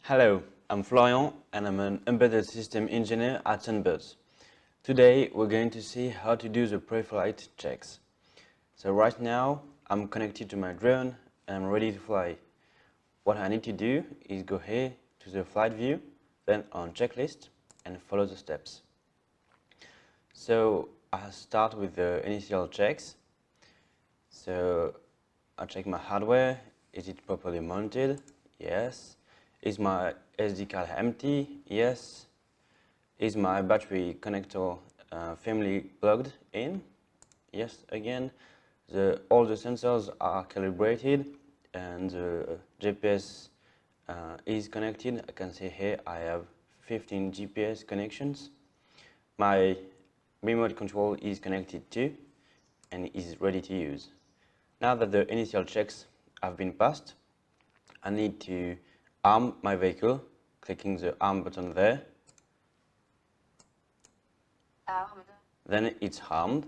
Hello, I'm Florian and I'm an embedded system engineer at Sunbirds. Today we're going to see how to do the pre-flight checks. So right now I'm connected to my drone and I'm ready to fly. What I need to do is go here to the flight view, then on checklist and follow the steps. So I start with the initial checks. So I check my hardware. Is it properly mounted? Yes. Is my SD card empty? Yes. Is my battery connector firmly plugged in? Yes, again. All the sensors are calibrated and the GPS is connected. I can see here I have 15 GPS connections. My remote control is connected too and is ready to use. Now that the initial checks have been passed, I need to arm my vehicle, clicking the arm button there. Armed. Then it's armed,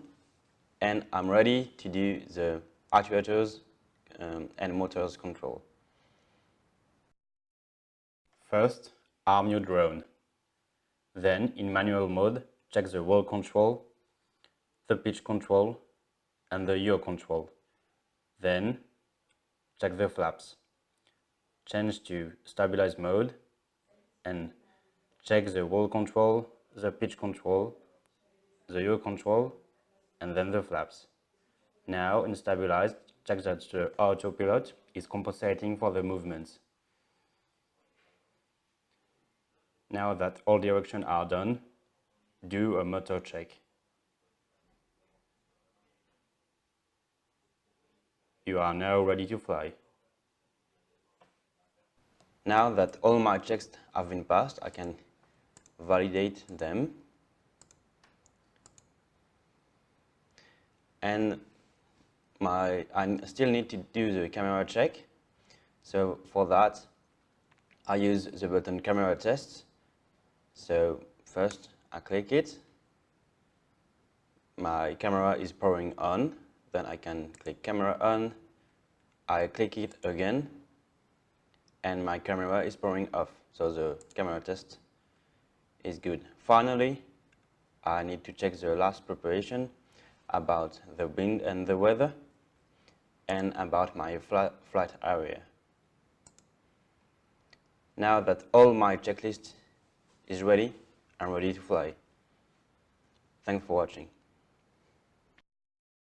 and I'm ready to do the actuators and motors control. First, arm your drone. Then, in manual mode, check the roll control, the pitch control, and the yaw control. Then, check the flaps. Change to stabilize mode and check the roll control, the pitch control, the yaw control, and then the flaps. Now in stabilized, check that the autopilot is compensating for the movements. Now that all directions are done, do a motor check. You are now ready to fly. Now that all my checks have been passed, I can validate them. And I still need to do the camera check. So for that, I use the button camera test. So first I click it. My camera is powering on. Then I can click camera on. I click it again. And my camera is powering off. So the camera test is good. Finally, I need to check the last preparation about the wind and the weather and about my flight area. Now that all my checklist is ready, I'm ready to fly. Thanks for watching.